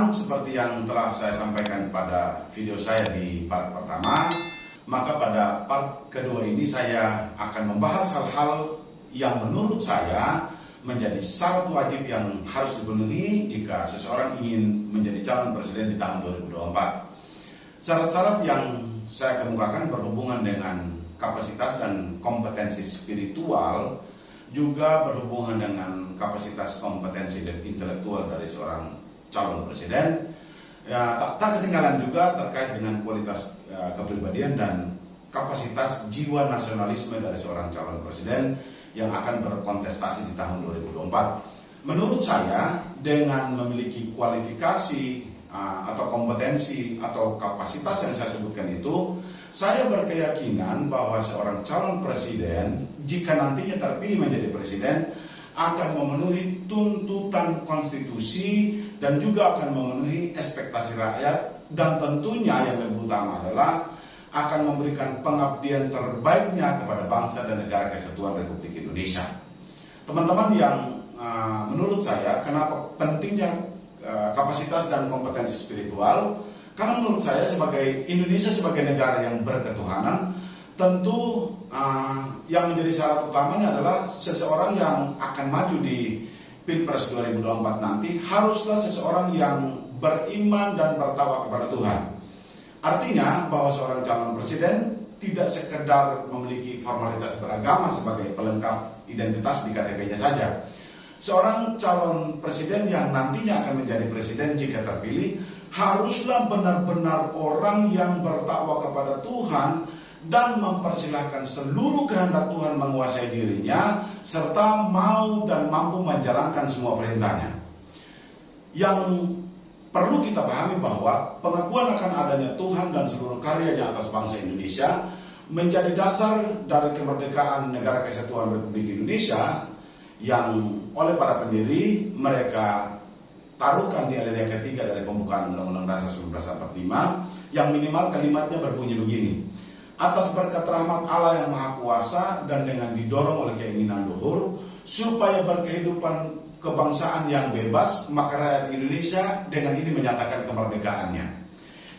teman-teman, seperti yang telah saya sampaikan pada video saya di part pertama, maka pada part kedua ini saya akan membahas hal-hal yang menurut saya menjadi syarat wajib yang harus dipenuhi jika seseorang ingin menjadi calon presiden di tahun 2024. Syarat-syarat yang saya kemukakan berhubungan dengan kapasitas dan kompetensi spiritual, juga berhubungan dengan kapasitas, kompetensi, dan intelektual dari seorang calon presiden. Ya, tak ketinggalan juga terkait dengan kualitas kepribadian dan kapasitas jiwa nasionalisme dari seorang calon presiden yang akan berkontestasi di tahun 2024. Menurut saya, dengan memiliki kualifikasi atau kompetensi atau kapasitas yang saya sebutkan itu, saya berkeyakinan bahwa seorang calon presiden, jika nantinya terpilih menjadi presiden, akan memenuhi tuntutan konstitusi dan juga akan memenuhi ekspektasi rakyat, dan tentunya yang lebih utama adalah akan memberikan pengabdian terbaiknya kepada bangsa dan negara kesatuan Republik Indonesia. Teman-teman, yang menurut saya kenapa pentingnya kapasitas dan kompetensi spiritual, karena menurut saya sebagai Indonesia, sebagai negara yang berketuhanan, tentu yang menjadi syarat utamanya adalah seseorang yang akan maju di Pilpres 2024 nanti haruslah seseorang yang beriman dan bertakwa kepada Tuhan. Artinya bahwa seorang calon presiden tidak sekedar memiliki formalitas beragama sebagai pelengkap identitas di KTP-nya saja. Seorang calon presiden yang nantinya akan menjadi presiden jika terpilih haruslah benar-benar orang yang bertakwa kepada Tuhan dan mempersilahkan seluruh kehendak Tuhan menguasai dirinya, serta mau dan mampu menjalankan semua perintahnya. Yang perlu kita pahami bahwa pengakuan akan adanya Tuhan dan seluruh karyanya atas bangsa Indonesia menjadi dasar dari kemerdekaan negara kesatuan Republik Indonesia yang oleh para pendiri mereka taruhkan di alinea ketiga dari pembukaan Undang-Undang Dasar 1945, yang minimal kalimatnya berbunyi begini: atas berkat rahmat Allah yang Maha Kuasa dan dengan didorong oleh keinginan luhur supaya berkehidupan kebangsaan yang bebas, maka rakyat Indonesia dengan ini menyatakan kemerdekaannya.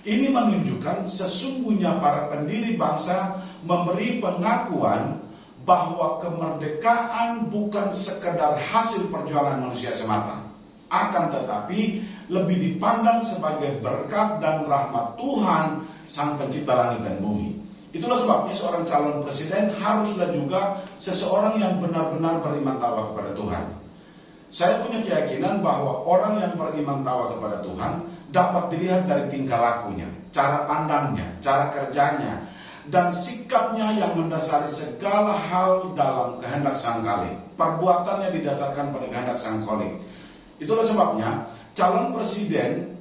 Ini menunjukkan sesungguhnya para pendiri bangsa memberi pengakuan bahwa kemerdekaan bukan sekedar hasil perjuangan manusia semata, akan tetapi lebih dipandang sebagai berkat dan rahmat Tuhan, Sang Pencipta langit dan bumi. Itulah sebabnya seorang calon presiden haruslah juga seseorang yang benar-benar beriman takwa kepada Tuhan. Saya punya keyakinan bahwa orang yang beriman takwa kepada Tuhan dapat dilihat dari tingkah lakunya, cara pandangnya, cara kerjanya, dan sikapnya yang mendasari segala hal dalam kehendak Sang Khalik. Perbuatannya didasarkan pada kehendak Sang Khalik. Itulah sebabnya calon presiden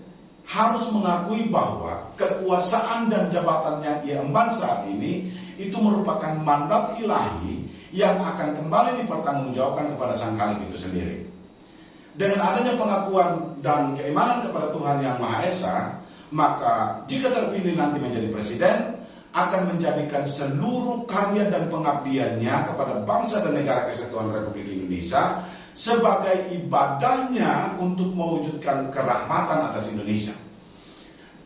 harus mengakui bahwa kekuasaan dan jabatan yang ia emban saat ini itu merupakan mandat ilahi yang akan kembali dipertanggungjawabkan kepada Sang Khalik itu sendiri. Dengan adanya pengakuan dan keimanan kepada Tuhan Yang Maha Esa, maka jika terpilih nanti menjadi presiden, akan menjadikan seluruh karya dan pengabdiannya kepada bangsa dan negara kesatuan Republik Indonesia sebagai ibadahnya untuk mewujudkan kerahmatan atas Indonesia.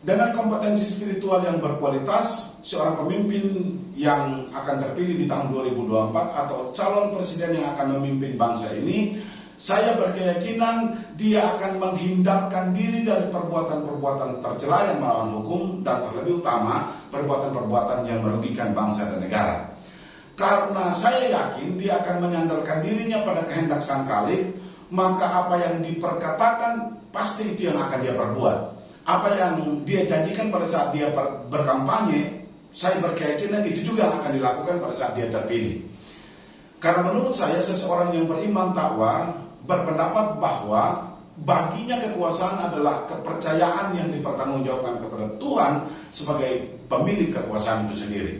Dengan kompetensi spiritual yang berkualitas, seorang pemimpin yang akan terpilih di tahun 2024 atau calon presiden yang akan memimpin bangsa ini, saya berkeyakinan dia akan menghindarkan diri dari perbuatan-perbuatan tercela yang melawan hukum, dan terlebih utama perbuatan-perbuatan yang merugikan bangsa dan negara. Karena saya yakin dia akan menyandarkan dirinya pada kehendak Sang Khalik, maka apa yang diperkatakan pasti itu yang akan dia perbuat. Apa yang dia janjikan pada saat dia berkampanye, saya berkeyakinan itu juga akan dilakukan pada saat dia terpilih. Karena menurut saya seseorang yang beriman takwa berpendapat bahwa baginya kekuasaan adalah kepercayaan yang dipertanggungjawabkan kepada Tuhan sebagai pemilik kekuasaan itu sendiri.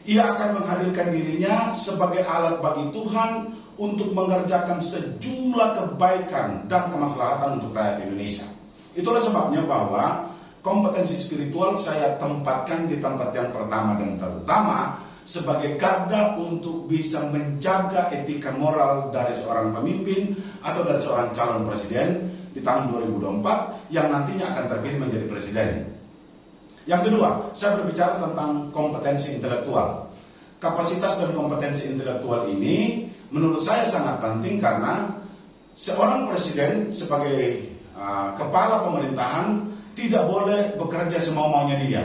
Ia akan menghadirkan dirinya sebagai alat bagi Tuhan untuk mengerjakan sejumlah kebaikan dan kemaslahatan untuk rakyat Indonesia. Itulah sebabnya bahwa kompetensi spiritual saya tempatkan di tempat yang pertama dan terutama sebagai garda untuk bisa menjaga etika moral dari seorang pemimpin atau dari seorang calon presiden, di tahun 2024 yang nantinya akan terpilih menjadi presiden. Yang kedua, saya berbicara tentang kompetensi intelektual. Kapasitas dan kompetensi intelektual ini menurut saya sangat penting karena seorang presiden sebagai kepala pemerintahan tidak boleh bekerja semau-maunya dia.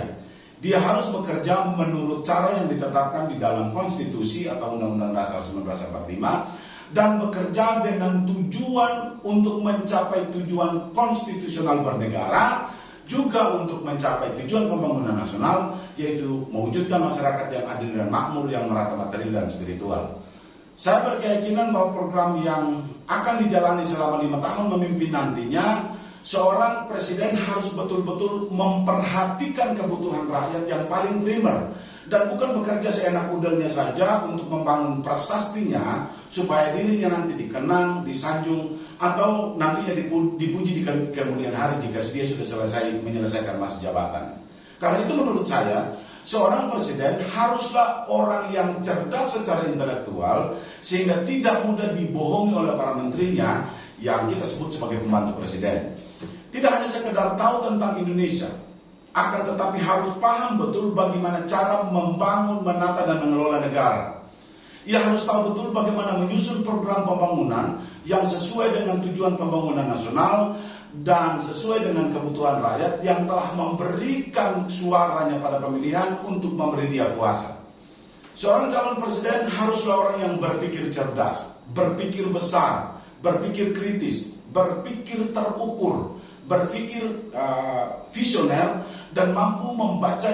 Dia harus bekerja menurut cara yang ditetapkan di dalam konstitusi atau Undang-Undang Dasar 1945 dan bekerja dengan tujuan untuk mencapai tujuan konstitusional bernegara, juga untuk mencapai tujuan pembangunan nasional, yaitu mewujudkan masyarakat yang adil dan makmur, yang merata material dan spiritual. Saya berkeyakinan bahwa program yang akan dijalani selama 5 tahun memimpin nantinya, seorang presiden harus betul-betul memperhatikan kebutuhan rakyat yang paling primer dan bukan bekerja seenak udelnya saja untuk membangun prasastinya supaya dirinya nanti dikenang, disanjung, atau nantinya dipuji di kemudian hari jika dia sudah menyelesaikan masa jabatan. Karena itu menurut saya, seorang presiden haruslah orang yang cerdas secara intelektual sehingga tidak mudah dibohongi oleh para menterinya yang kita sebut sebagai pembantu presiden. Tidak hanya sekedar tahu tentang Indonesia, akan tetapi harus paham betul bagaimana cara membangun, menata, dan mengelola negara. Ia harus tahu betul bagaimana menyusun program pembangunan yang sesuai dengan tujuan pembangunan nasional dan sesuai dengan kebutuhan rakyat yang telah memberikan suaranya pada pemilihan untuk memberi dia kuasa. Seorang calon presiden haruslah orang yang berpikir cerdas, berpikir besar, berpikir kritis, berpikir terukur, berpikir visioner, dan mampu membaca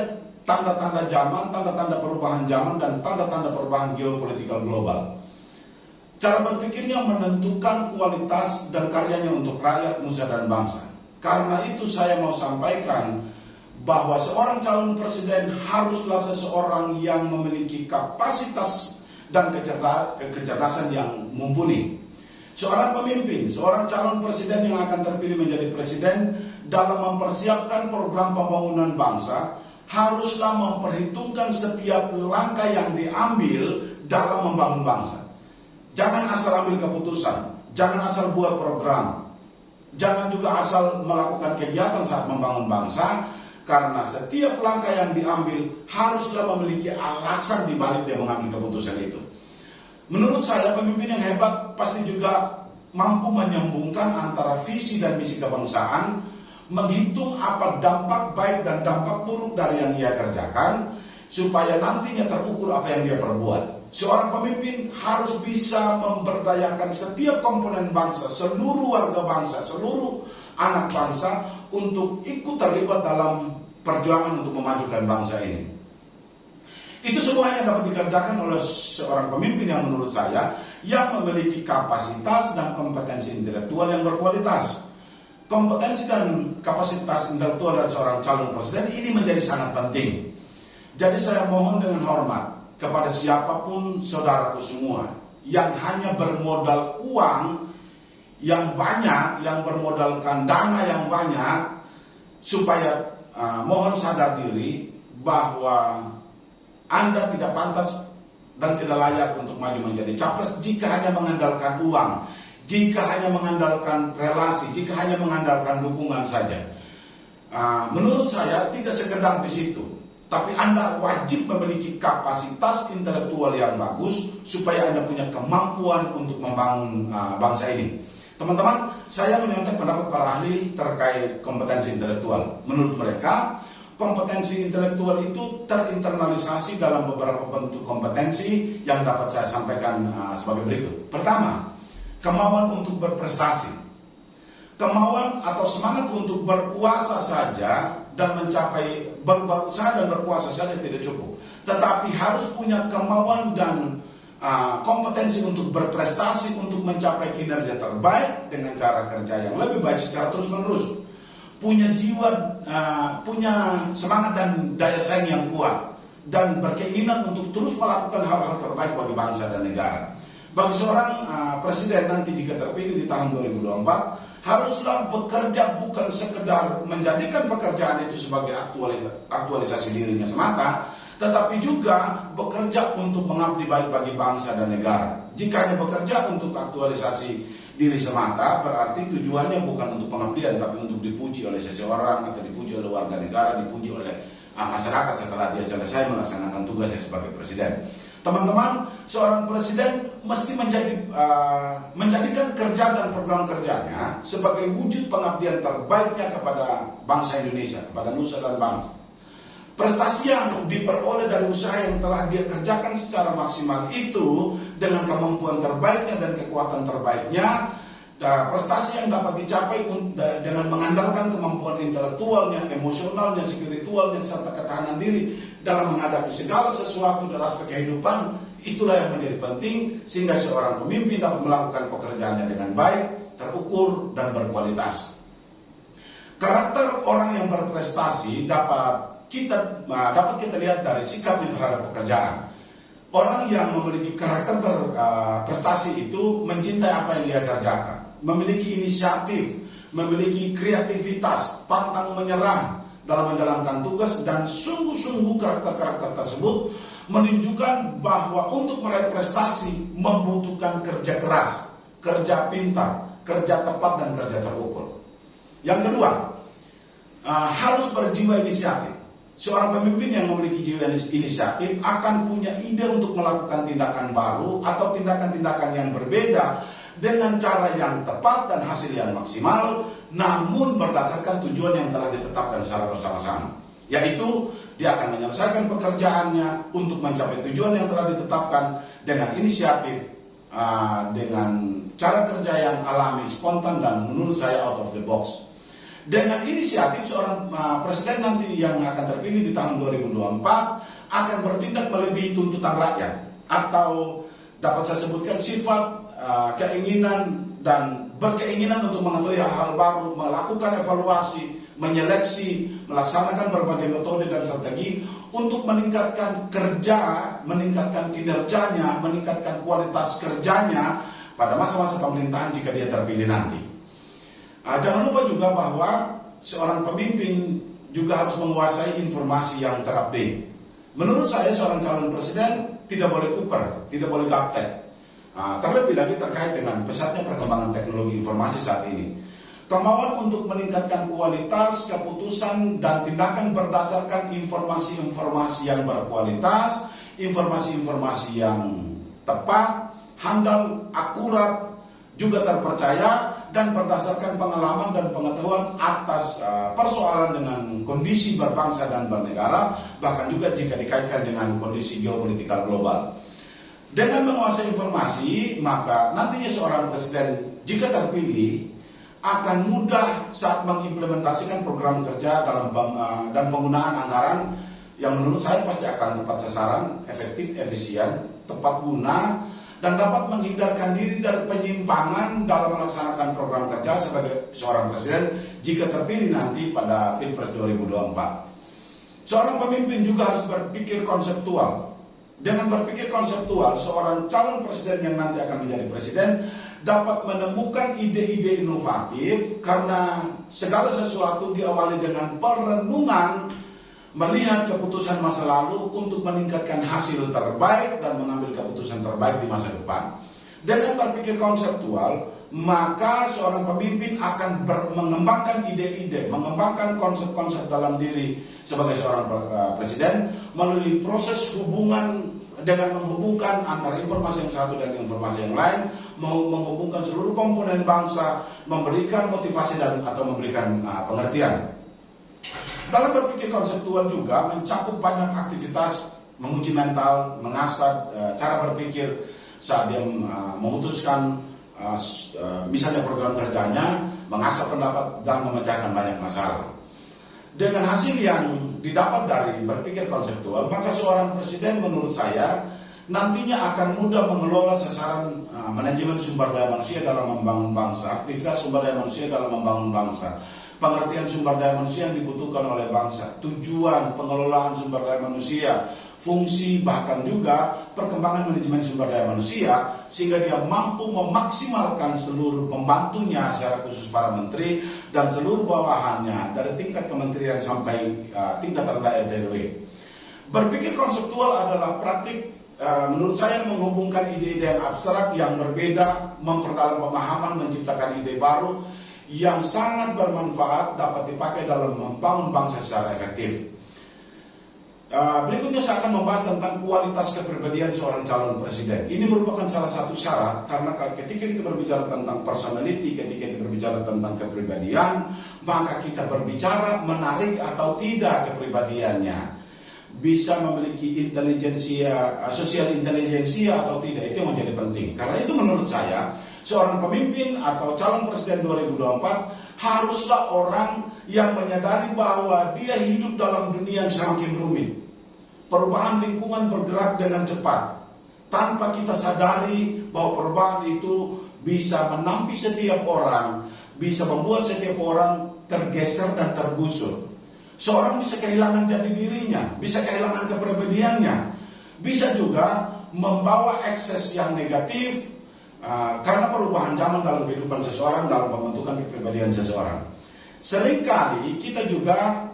tanda-tanda zaman, tanda-tanda perubahan zaman, dan tanda-tanda perubahan geopolitikal global. Cara berpikirnya menentukan kualitas dan karyanya untuk rakyat, nusa, dan bangsa. Karena itu saya mau sampaikan bahwa seorang calon presiden haruslah seseorang yang memiliki kapasitas dan kecerdasan yang mumpuni. Seorang pemimpin, seorang calon presiden yang akan terpilih menjadi presiden dalam mempersiapkan program pembangunan bangsa haruslah memperhitungkan setiap langkah yang diambil dalam membangun bangsa. Jangan asal ambil keputusan, jangan asal buat program, jangan juga asal melakukan kegiatan saat membangun bangsa, karena setiap langkah yang diambil haruslah memiliki alasan di balik dia mengambil keputusan itu. Menurut saya, pemimpin yang hebat pasti juga mampu menyambungkan antara visi dan misi kebangsaan, menghitung apa dampak baik dan dampak buruk dari yang ia kerjakan, supaya nantinya terukur apa yang dia perbuat. Seorang pemimpin harus bisa memberdayakan setiap komponen bangsa, seluruh warga bangsa, seluruh anak bangsa untuk ikut terlibat dalam perjuangan untuk memajukan bangsa ini. Itu semua yang dapat dikerjakan oleh seorang pemimpin yang menurut saya yang memiliki kapasitas dan kompetensi intelektual yang berkualitas. Kompetensi dan kapasitas intelektual dari seorang calon presiden ini menjadi sangat penting. Jadi saya mohon dengan hormat kepada siapapun saudaraku semua yang hanya bermodal uang yang banyak, yang bermodalkan dana yang banyak, supaya mohon sadar diri bahwa Anda tidak pantas dan tidak layak untuk maju menjadi capres jika hanya mengandalkan uang, jika hanya mengandalkan relasi, jika hanya mengandalkan dukungan saja. Menurut saya tidak sekedar di situ, tapi Anda wajib memiliki kapasitas intelektual yang bagus supaya Anda punya kemampuan untuk membangun bangsa ini. Teman-teman, saya menyontek pendapat para ahli terkait kompetensi intelektual. Menurut mereka, kompetensi intelektual itu terinternalisasi dalam beberapa bentuk kompetensi yang dapat saya sampaikan sebagai berikut. Pertama, kemauan untuk berprestasi. Kemauan atau semangat untuk berkuasa saja dan mencapai berusaha dan berkuasa saja tidak cukup. Tetapi harus punya kemauan dan kompetensi untuk berprestasi, untuk mencapai kinerja terbaik dengan cara kerja yang lebih baik secara terus-menerus. Punya jiwa, punya semangat dan daya saing yang kuat, dan berkeinginan untuk terus melakukan hal-hal terbaik bagi bangsa dan negara. Bagi seorang presiden nanti jika terpilih di tahun 2024, haruslah bekerja bukan sekedar menjadikan pekerjaan itu sebagai aktualisasi dirinya semata, tetapi juga bekerja untuk mengabdi baik bagi bangsa dan negara. Jika hanya bekerja untuk aktualisasi diri semata, berarti tujuannya bukan untuk pengabdian, tapi untuk dipuji oleh seseorang atau dipuji oleh warga negara, dipuji oleh masyarakat setelah dia selesai melaksanakan tugasnya sebagai presiden. Teman-teman, seorang presiden mesti menjadikan kerja dan program kerjanya sebagai wujud pengabdian terbaiknya kepada bangsa Indonesia, kepada nusa dan bangsa. Prestasi yang diperoleh dari usaha yang telah dia kerjakan secara maksimal itu dengan kemampuan terbaiknya dan kekuatan terbaiknya, prestasi yang dapat dicapai dengan mengandalkan kemampuan intelektualnya, emosionalnya, spiritualnya, serta ketahanan diri dalam menghadapi segala sesuatu dalam aspek kehidupan, itulah yang menjadi penting sehingga seorang pemimpin dapat melakukan pekerjaannya dengan baik, terukur, dan berkualitas. Karakter orang yang berprestasi dapat kita lihat dari sikapnya terhadap pekerjaan. Orang yang memiliki karakter berprestasi itu mencintai apa yang dia kerjakan, memiliki inisiatif, memiliki kreativitas, pantang menyerah dalam menjalankan tugas, dan sungguh-sungguh karakter-karakter tersebut menunjukkan bahwa untuk meraih prestasi membutuhkan kerja keras, kerja pintar, kerja tepat, dan kerja terukur. Yang kedua, harus berjiwa inisiatif. Seorang pemimpin yang memiliki jiwa inisiatif akan punya ide untuk melakukan tindakan baru atau tindakan-tindakan yang berbeda dengan cara yang tepat dan hasil yang maksimal, namun berdasarkan tujuan yang telah ditetapkan secara bersama-sama. Yaitu, dia akan menyelesaikan pekerjaannya untuk mencapai tujuan yang telah ditetapkan dengan inisiatif, dengan cara kerja yang alami, spontan, dan menurut saya out of the box. Dengan inisiatif, seorang presiden nanti yang akan terpilih di tahun 2024 akan bertindak melebihi tuntutan rakyat, atau dapat saya sebutkan sifat keinginan dan berkeinginan untuk mengetahui hal-hal baru, melakukan evaluasi, menyeleksi, melaksanakan berbagai metode dan strategi untuk meningkatkan kerja, meningkatkan kinerjanya, meningkatkan kualitas kerjanya pada masa-masa pemerintahan jika dia terpilih nanti. Jangan lupa juga bahwa seorang pemimpin juga harus menguasai informasi yang terupdate. Menurut saya seorang calon presiden tidak boleh kuper, tidak boleh gaptek. Terlebih lagi terkait dengan pesatnya perkembangan teknologi informasi saat ini. Kemauan untuk meningkatkan kualitas keputusan dan tindakan berdasarkan informasi-informasi yang berkualitas, informasi-informasi yang tepat, handal, akurat, juga terpercaya, dan berdasarkan pengalaman dan pengetahuan atas persoalan dengan kondisi berbangsa dan bernegara, bahkan juga jika dikaitkan dengan kondisi geopolitikal global. Dengan menguasai informasi, maka nantinya seorang presiden jika terpilih akan mudah saat mengimplementasikan program kerja dan penggunaan anggaran yang menurut saya pasti akan tepat sasaran, efektif, efisien, tepat guna, dan dapat menghindarkan diri dari penyimpangan dalam melaksanakan program kerja sebagai seorang presiden jika terpilih nanti pada Pilpres 2024. Seorang pemimpin juga harus berpikir konseptual. Dengan berpikir konseptual, seorang calon presiden yang nanti akan menjadi presiden dapat menemukan ide-ide inovatif karena segala sesuatu diawali dengan perenungan, melihat keputusan masa lalu untuk meningkatkan hasil terbaik dan mengambil keputusan terbaik di masa depan. Dengan berpikir konseptual, maka seorang pemimpin akan mengembangkan ide-ide, mengembangkan konsep-konsep dalam diri sebagai seorang presiden melalui proses hubungan dengan menghubungkan antara informasi yang satu dan informasi yang lain, menghubungkan seluruh komponen bangsa, memberikan motivasi dan atau memberikan pengertian. Dalam berpikir konseptual juga mencakup banyak aktivitas menguji mental, mengasah cara berpikir saat dia memutuskan misalnya program kerjanya, mengasah pendapat dan memecahkan banyak masalah. Dengan hasil yang didapat dari berpikir konseptual, maka seorang presiden menurut saya nantinya akan mudah mengelola sasaran manajemen sumber daya manusia dalam membangun bangsa, aktivitas sumber daya manusia dalam membangun bangsa, pengertian sumber daya manusia yang dibutuhkan oleh bangsa, tujuan pengelolaan sumber daya manusia, fungsi bahkan juga perkembangan manajemen sumber daya manusia sehingga dia mampu memaksimalkan seluruh pembantunya secara khusus para menteri dan seluruh bawahannya dari tingkat kementerian sampai tingkat rendah RW. Berpikir konseptual adalah praktik menurut saya menghubungkan ide-ide yang abstrak, yang berbeda, memperdalam pemahaman, menciptakan ide baru yang sangat bermanfaat dapat dipakai dalam membangun bangsa secara efektif. Berikutnya saya akan membahas tentang kualitas kepribadian seorang calon presiden. Ini merupakan salah satu syarat, karena ketika kita berbicara tentang personality, ketika kita berbicara tentang kepribadian, maka kita berbicara menarik atau tidak kepribadiannya, bisa memiliki intelijensia, sosial intelijensia atau tidak, itu yang menjadi penting. Karena itu menurut saya, seorang pemimpin atau calon presiden 2024 haruslah orang yang menyadari bahwa dia hidup dalam dunia yang semakin rumit. Perubahan lingkungan bergerak dengan cepat, tanpa kita sadari bahwa perubahan itu bisa menampi setiap orang, bisa membuat setiap orang tergeser dan tergusur. Seorang bisa kehilangan jati dirinya, bisa kehilangan kepribadiannya, bisa juga membawa ekses yang negatif karena perubahan zaman dalam kehidupan seseorang, dalam pembentukan kepribadian seseorang. Seringkali kita juga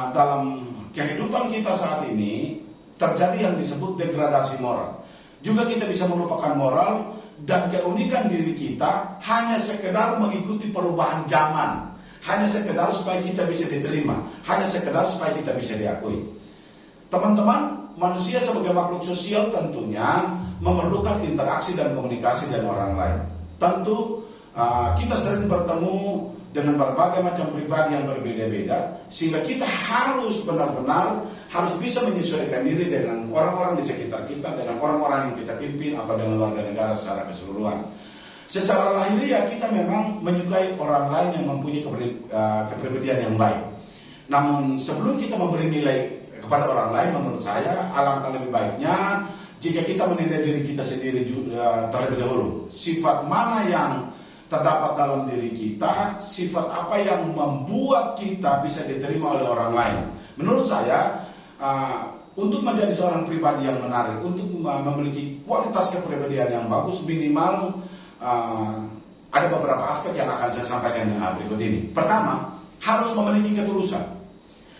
dalam kehidupan kita saat ini terjadi yang disebut degradasi moral. Juga kita bisa melupakan moral dan keunikan diri kita hanya sekedar mengikuti perubahan zaman. Hanya sekedar supaya kita bisa diterima, hanya sekedar supaya kita bisa diakui. Teman-teman, manusia sebagai makhluk sosial tentunya memerlukan interaksi dan komunikasi dengan orang lain. Tentu kita sering bertemu dengan berbagai macam pribadi yang berbeda-beda, sehingga kita harus benar-benar harus bisa menyesuaikan diri dengan orang-orang di sekitar kita, dengan orang-orang yang kita pimpin, atau dengan warga negara secara keseluruhan. Secara lahiriah kita memang menyukai orang lain yang mempunyai kepribadian yang baik. Namun sebelum kita memberi nilai kepada orang lain, menurut saya alangkah lebih baiknya jika kita menilai diri kita sendiri terlebih dahulu. Sifat mana yang terdapat dalam diri kita, sifat apa yang membuat kita bisa diterima oleh orang lain. Menurut saya, untuk menjadi seorang pribadi yang menarik, untuk memiliki kualitas kepribadian yang bagus, minimal ada beberapa aspek yang akan saya sampaikan berikut ini. Pertama, harus memiliki ketulusan.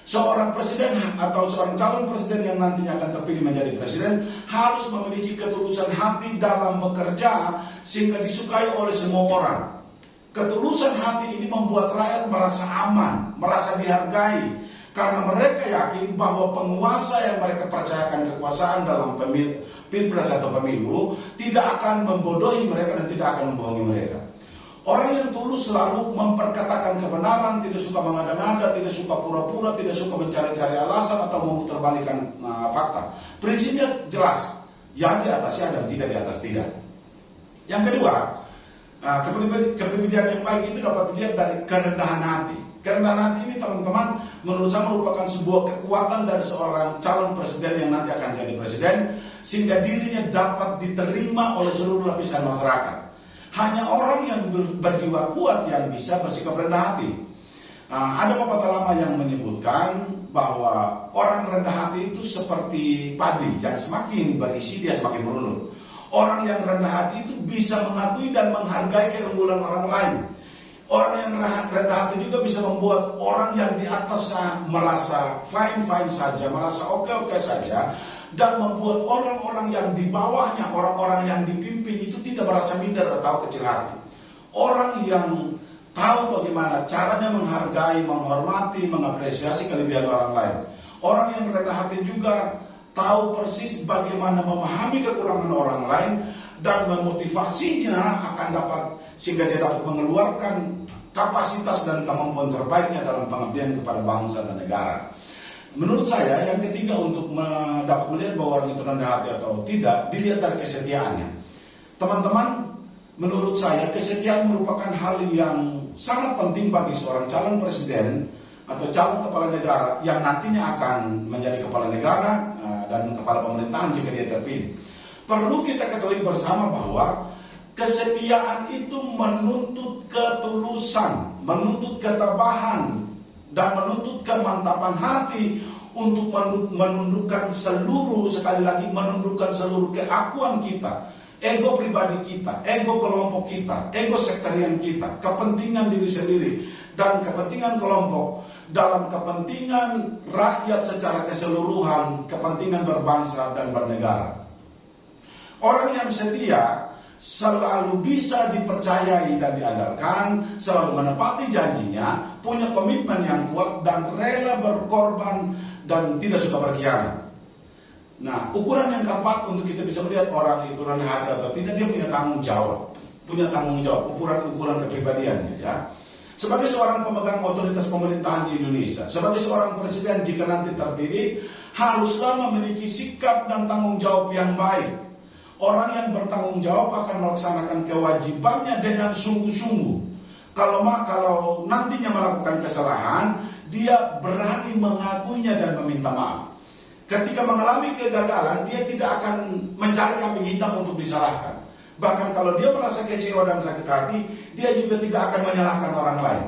Seorang presiden atau seorang calon presiden yang nantinya akan terpilih menjadi presiden harus memiliki ketulusan hati dalam bekerja sehingga disukai oleh semua orang. Ketulusan hati ini membuat rakyat merasa aman, merasa dihargai, karena mereka yakin bahwa penguasa yang mereka percayakan kekuasaan dalam pilpres atau pemilu tidak akan membodohi mereka dan tidak akan membohongi mereka. Orang yang tulus selalu memperkatakan kebenaran, tidak suka mengada-ngada, tidak suka pura-pura, tidak suka mencari-cari alasan atau memutarbalikkan fakta. Prinsipnya jelas, yang di atas ya dan tidak di atas tidak. Yang kedua, kepribadian yang baik itu dapat dilihat dari kerendahan hati. Kerendahan hati ini teman-teman menurut saya merupakan sebuah kekuatan dari seorang calon presiden yang nanti akan jadi presiden, sehingga dirinya dapat diterima oleh seluruh lapisan masyarakat. Hanya orang yang berjiwa kuat yang bisa bersikap rendah hati. Ada pepatah lama yang menyebutkan bahwa orang rendah hati itu seperti padi yang semakin berisi dia semakin merunut. Orang yang rendah hati itu bisa mengakui dan menghargai keunggulan orang lain. Orang yang rendah hati juga bisa membuat orang yang di atasnya merasa fine-fine saja, merasa oke-oke saja, dan membuat orang-orang yang di bawahnya, orang-orang yang dipimpin itu tidak merasa minder atau kecil hati. Orang yang tahu bagaimana caranya menghargai, menghormati, mengapresiasi kelebihan orang lain. Orang yang rendah hati juga tahu persis bagaimana memahami kekurangan orang lain dan memotivasinya akan dapat, sehingga dia dapat mengeluarkan kapasitas dan kemampuan terbaiknya dalam pengabdian kepada bangsa dan negara. Menurut saya yang ketiga untuk dapat melihat bahwa orang itu rendah hati atau tidak, dilihat dari kesetiaannya. Teman-teman, menurut saya kesetiaan merupakan hal yang sangat penting bagi seorang calon presiden atau calon kepala negara yang nantinya akan menjadi kepala negara dan kepala pemerintahan jika dia terpilih. Perlu kita ketahui bersama bahwa kesetiaan itu menuntut ketulusan, menuntut ketabahan, dan menuntut kemantapan hati untuk menundukkan seluruh, sekali lagi menundukkan seluruh keakuan kita, ego pribadi kita, ego kelompok kita, ego sektarian kita, kepentingan diri sendiri dan kepentingan kelompok dalam kepentingan rakyat secara keseluruhan, kepentingan berbangsa dan bernegara. Orang yang setia selalu bisa dipercayai dan diandalkan, selalu menepati janjinya, punya komitmen yang kuat dan rela berkorban dan tidak suka berkhianat. Nah, ukuran yang keempat untuk kita bisa melihat orang itu rendah hati atau tidak, dia punya tanggung jawab. Ukuran kepribadiannya ya. Sebagai seorang pemegang otoritas pemerintahan di Indonesia, sebagai seorang presiden jika nanti terpilih, haruslah memiliki sikap dan tanggung jawab yang baik. Orang yang bertanggung jawab akan melaksanakan kewajibannya dengan sungguh-sungguh. Kalau nantinya melakukan kesalahan, dia berani mengakuinya dan meminta maaf. Ketika mengalami kegagalan, dia tidak akan mencari kambing hitam untuk disalahkan. Bahkan kalau dia merasa kecewa dan sakit hati, dia juga tidak akan menyalahkan orang lain.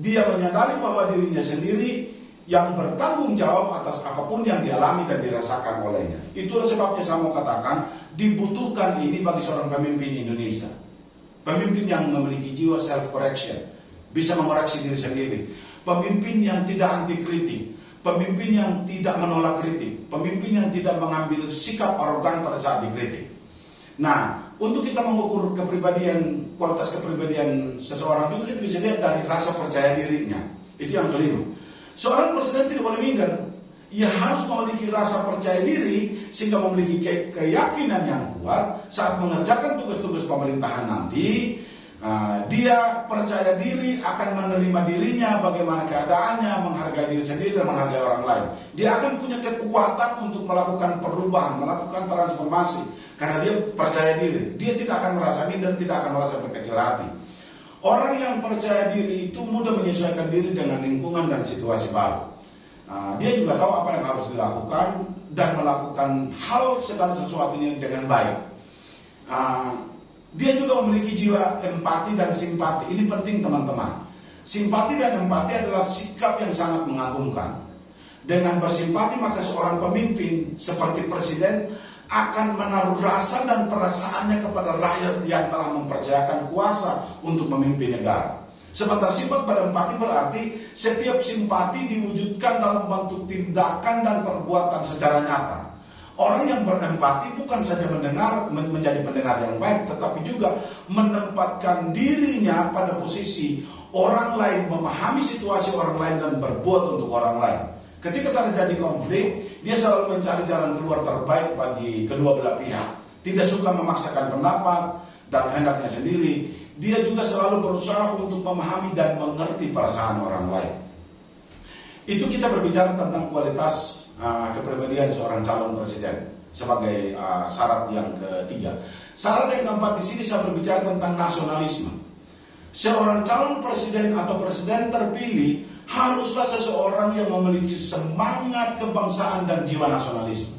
Dia menyadari bahwa dirinya sendiri yang bertanggung jawab atas apapun yang dialami dan dirasakan olehnya. Itulah sebabnya saya mau katakan, dibutuhkan ini bagi seorang pemimpin Indonesia. Pemimpin yang memiliki jiwa self-correction, bisa mengoreksi diri sendiri. Pemimpin yang tidak anti kritik, pemimpin yang tidak menolak kritik, pemimpin yang tidak mengambil sikap arogan pada saat dikritik. Nah, untuk kita mengukur kualitas kepribadian seseorang juga kita bisa lihat dari rasa percaya dirinya. Itu yang kelima. Seorang presiden tidak boleh minder. Ia harus memiliki rasa percaya diri sehingga memiliki keyakinan yang kuat saat mengerjakan tugas-tugas pemerintahan nanti. Dia percaya diri akan menerima dirinya, bagaimana keadaannya, menghargai diri sendiri dan menghargai orang lain. Dia akan punya kekuatan untuk melakukan perubahan, melakukan transformasi karena dia percaya diri. Dia tidak akan merasa minder, tidak akan merasa berkecil hati. Orang yang percaya diri itu mudah menyesuaikan diri dengan lingkungan dan situasi baru. Dia juga tahu apa yang harus dilakukan dan melakukan hal segala sesuatunya dengan baik. Dia juga memiliki jiwa empati dan simpati. Ini penting teman-teman. Simpati dan empati adalah sikap yang sangat mengagumkan. Dengan bersimpati maka seorang pemimpin seperti presiden akan menaruh rasa dan perasaannya kepada rakyat yang telah mempercayakan kuasa untuk memimpin negara. Sementara sifat berempati berarti setiap simpati diwujudkan dalam bentuk tindakan dan perbuatan secara nyata. Orang yang berempati bukan saja menjadi pendengar yang baik, tetapi juga menempatkan dirinya pada posisi orang lain, memahami situasi orang lain dan berbuat untuk orang lain. Ketika terjadi konflik, dia selalu mencari jalan keluar terbaik bagi kedua belah pihak. Tidak suka memaksakan pendapat dan hendaknya sendiri. Dia juga selalu berusaha untuk memahami dan mengerti perasaan orang lain. Itu kita berbicara tentang kualitas kepribadian seorang calon presiden sebagai syarat yang ketiga. Syarat yang keempat di sini saya berbicara tentang nasionalisme. Seorang calon presiden atau presiden terpilih haruslah seseorang yang memiliki semangat kebangsaan dan jiwa nasionalisme.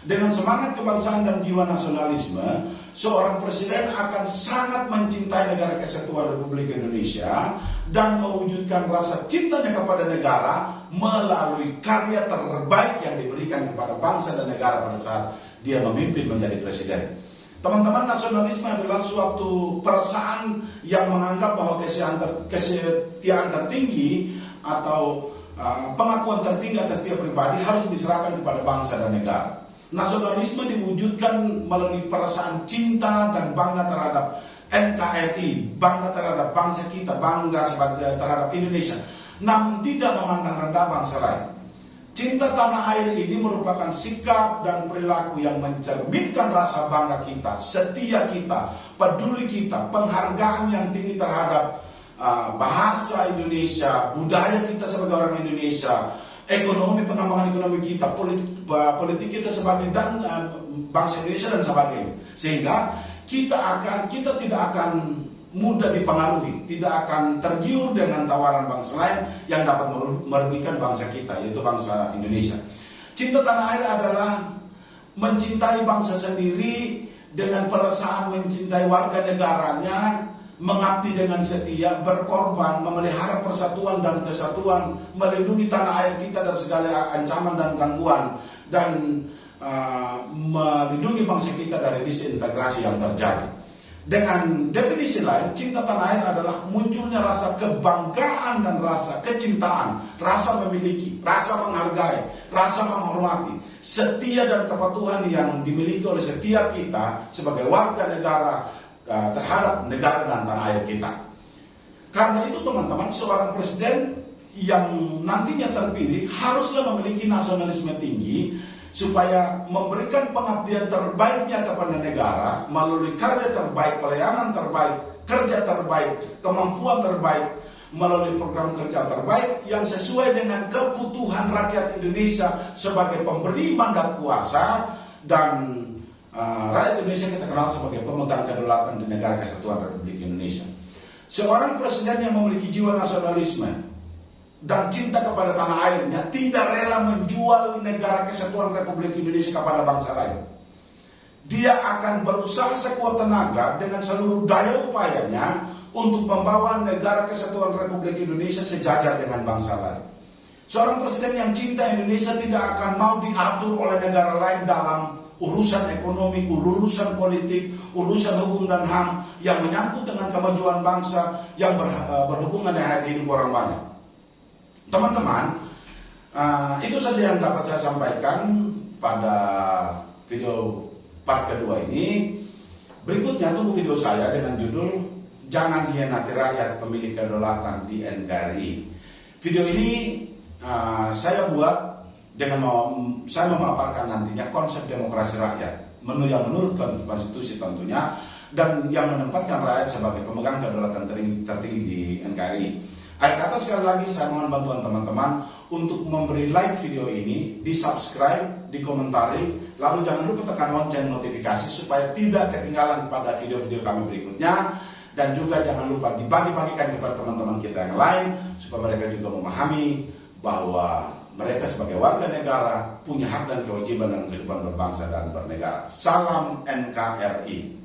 Dengan semangat kebangsaan dan jiwa nasionalisme, seorang presiden akan sangat mencintai negara kesatuan Republik Indonesia dan mewujudkan rasa cintanya kepada negara melalui karya terbaik yang diberikan kepada bangsa dan negara pada saat dia memimpin menjadi presiden. Teman-teman, nasionalisme adalah suatu perasaan yang menganggap bahwa kesetiaan tertinggi atau pengakuan tertinggi atas setiap pribadi harus diserahkan kepada bangsa dan negara. Nasionalisme diwujudkan melalui perasaan cinta dan bangga terhadap NKRI, bangga terhadap bangsa kita, bangga terhadap Indonesia, namun tidak memandang rendah bangsa lain. Cinta tanah air ini merupakan sikap dan perilaku yang mencerminkan rasa bangga kita, setia kita, peduli kita, penghargaan yang tinggi terhadap bahasa Indonesia, budaya kita sebagai orang Indonesia, ekonomi, pengembangan ekonomi kita, politik kita sebagai dan bangsa Indonesia dan sebagainya. Sehingga kita tidak akan mudah dipengaruhi, tidak akan tergiur dengan tawaran bangsa lain yang dapat merugikan bangsa kita, yaitu bangsa Indonesia. Cinta tanah air adalah mencintai bangsa sendiri dengan perasaan mencintai warga negaranya, mengabdi dengan setia, berkorban, memelihara persatuan dan kesatuan, melindungi tanah air kita dari segala ancaman dan gangguan, dan melindungi bangsa kita dari disintegrasi yang terjadi. Dengan definisi lain, cinta tanah air adalah munculnya rasa kebanggaan dan rasa kecintaan, rasa memiliki, rasa menghargai, rasa menghormati, setia dan kepatuhan yang dimiliki oleh setiap kita sebagai warga negara terhadap negara dan tanah air kita. Karena itu teman-teman, seorang presiden yang nantinya terpilih haruslah memiliki nasionalisme tinggi supaya memberikan pengabdian terbaiknya kepada negara melalui karya terbaik, pelayanan terbaik, kerja terbaik, kemampuan terbaik, melalui program kerja terbaik yang sesuai dengan kebutuhan rakyat Indonesia sebagai pemberi mandat kuasa, dan rakyat Indonesia kita kenal sebagai pemegang kedaulatan di negara kesatuan Republik Indonesia. Seorang presiden yang memiliki jiwa nasionalisme dan cinta kepada tanah airnya tidak rela menjual negara kesatuan Republik Indonesia kepada bangsa lain. Dia akan berusaha sekuat tenaga dengan seluruh daya upayanya untuk membawa negara kesatuan Republik Indonesia sejajar dengan bangsa lain. Seorang presiden yang cinta Indonesia tidak akan mau diatur oleh negara lain dalam urusan ekonomi, urusan politik, urusan hukum dan HAM yang menyangkut dengan kemajuan bangsa yang berhubungan dengan hidup orang banyak. Teman-teman, itu saja yang dapat saya sampaikan pada video part kedua ini. Berikutnya tunggu video saya dengan judul Jangan Hianati Rakyat Pemilik Kedaulatan di NKRI. Video ini saya buat dengan saya memaparkan nantinya konsep demokrasi rakyat, menu yang menurut konstitusi tentunya, dan yang menempatkan rakyat sebagai pemegang kedaulatan tertinggi di NKRI. Akhir kata, sekali lagi saya mohon bantuan teman-teman untuk memberi like video ini, di subscribe, di komentari, lalu jangan lupa tekan lonceng notifikasi supaya tidak ketinggalan pada video-video kami berikutnya, dan juga jangan lupa dibagi-bagikan kepada teman-teman kita yang lain supaya mereka juga memahami bahwa mereka sebagai warga negara punya hak dan kewajiban dalam kehidupan berbangsa dan bernegara. Salam NKRI.